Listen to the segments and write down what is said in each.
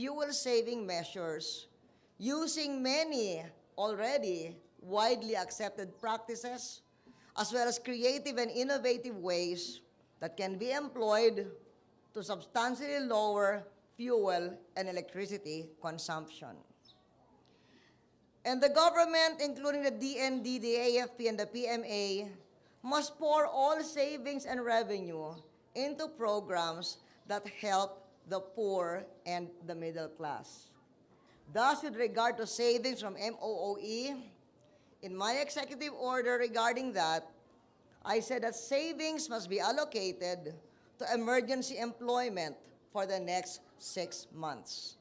fuel-saving measures using many already widely accepted practices, as well as creative and innovative ways that can be employed to substantially lower fuel and electricity consumption. And the government, including the DND, the AFP, and the PMA, must pour all savings and revenue into programs that help the poor and the middle class. Thus, with regard to savings from MOOE, in my executive order regarding that, I said that savings must be allocated to emergency employment for the next 6 months.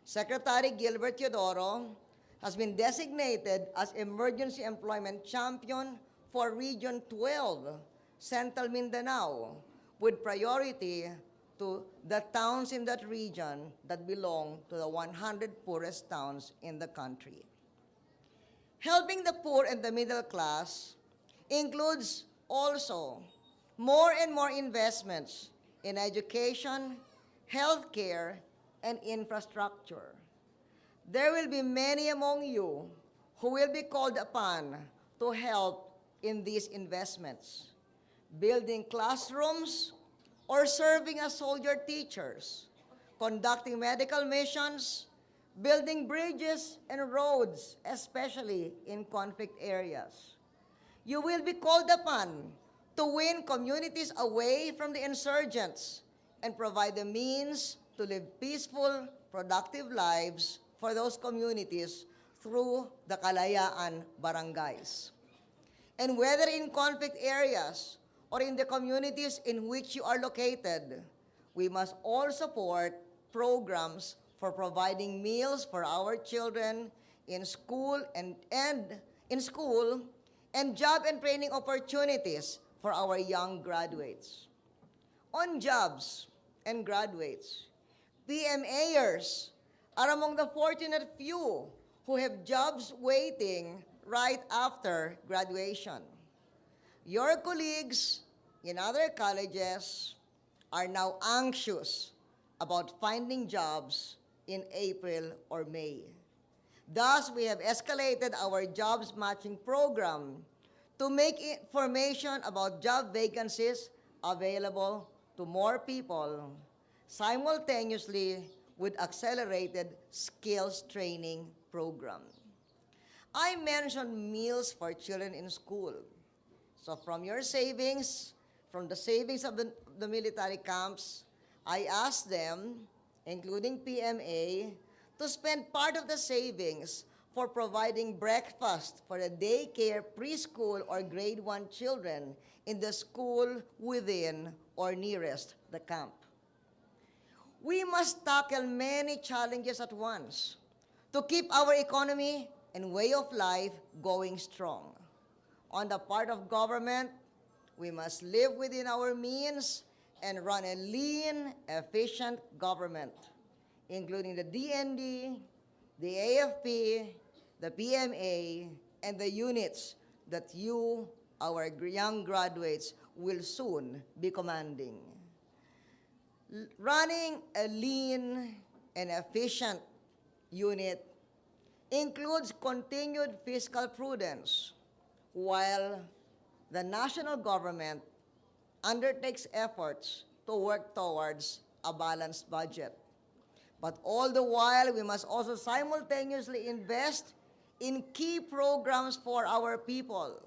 Secretary Gilbert Teodoro has been designated as Emergency Employment Champion for Region 12, Central Mindanao, with priority to the towns in that region that belong to the 100 poorest towns in the country. Helping the poor and the middle class includes also more and more investments in education, healthcare, and infrastructure. There will be many among you who will be called upon to help in these investments, building classrooms or serving as soldier teachers, conducting medical missions, building bridges and roads, especially in conflict areas. You will be called upon to win communities away from the insurgents and provide the means to live peaceful, productive lives for those communities through the Kalayaan barangays. And whether in conflict areas or in the communities in which you are located, we must all support programs for providing meals for our children in school and job and training opportunities for our young graduates. On jobs and graduates, PMAers are among the fortunate few who have jobs waiting right after graduation. Your colleagues in other colleges are now anxious about finding jobs in April or May. Thus, we have escalated our jobs matching program to make information about job vacancies available to more people, simultaneously with accelerated skills training program. I mentioned meals for children in school. So from your savings, from the savings of the military camps, I asked them, including PMA, to spend part of the savings for providing breakfast for the daycare, preschool, or grade 1 children in the school within or nearest the camp. We must tackle many challenges at once to keep our economy and way of life going strong. On the part of government, we must live within our means and run a lean, efficient government, including the DND, the AFP, the PMA, and the units that you, our young graduates, will soon be commanding. Running a lean and efficient unit includes continued fiscal prudence, while the national government undertakes efforts to work towards a balanced budget. But all the while, we must also simultaneously invest in key programs for our people.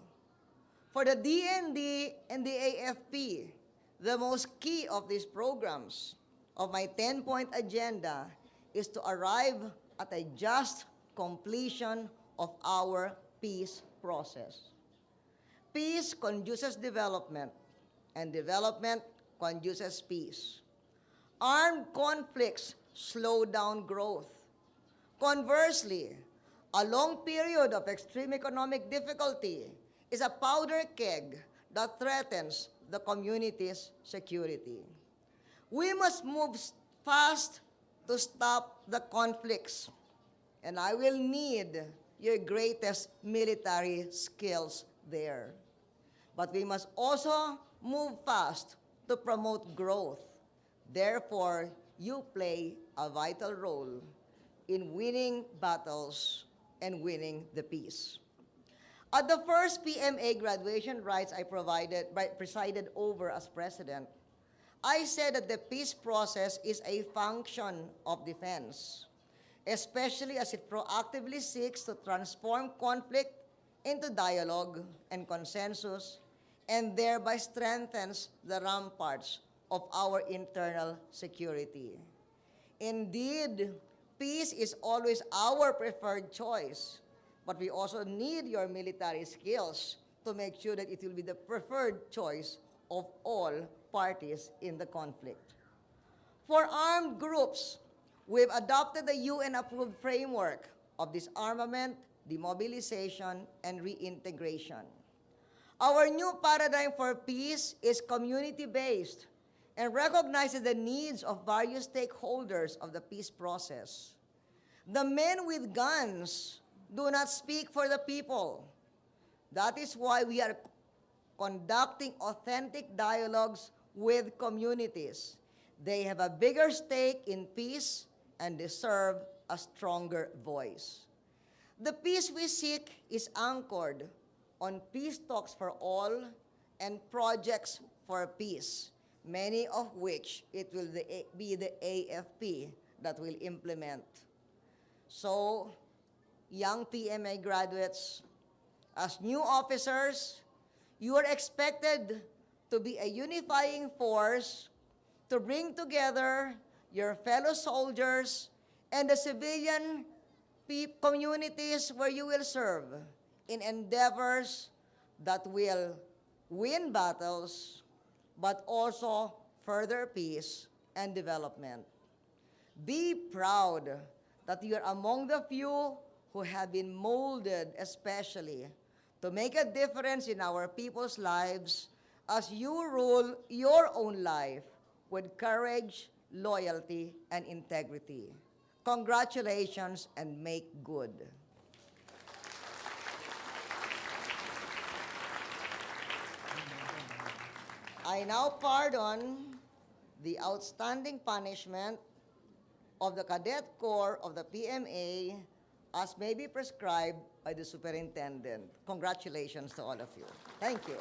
For the DND and the AFP, the most key of these programs of my 10-point agenda is to arrive at a just completion of our peace process. Peace conduces development, and development conduces peace. Armed conflicts slow down growth. Conversely, a long period of extreme economic difficulty is a powder keg that threatens the community's security. We must move fast to stop the conflicts, and I will need your greatest military skills there. But we must also move fast to promote growth. Therefore, you play a vital role in winning battles and winning the peace. At the first PMA graduation rites I presided over as president, I said that the peace process is a function of defense, especially as it proactively seeks to transform conflict into dialogue and consensus, and thereby strengthens the ramparts of our internal security. Indeed, peace is always our preferred choice, but we also need your military skills to make sure that it will be the preferred choice of all parties in the conflict. For armed groups, we've adopted the UN-approved framework of disarmament, demobilization, and reintegration. Our new paradigm for peace is community-based and recognizes the needs of various stakeholders of the peace process. The men with guns do not speak for the people. That is why we are conducting authentic dialogues with communities. They have a bigger stake in peace and deserve a stronger voice. The peace we seek is anchored on peace talks for all and projects for peace, many of which it will be the AFP that will implement. So, young PMA graduates, as new officers, you are expected to be a unifying force to bring together your fellow soldiers and the civilian communities where you will serve in endeavors that will win battles, but also further peace and development. Be proud that you are among the few who have been molded especially to make a difference in our people's lives as you rule your own life with courage, loyalty, and integrity. Congratulations and make good. I now pardon the outstanding punishment of the Cadet Corps of the PMA as may be prescribed by the Superintendent. Congratulations to all of you. Thank you.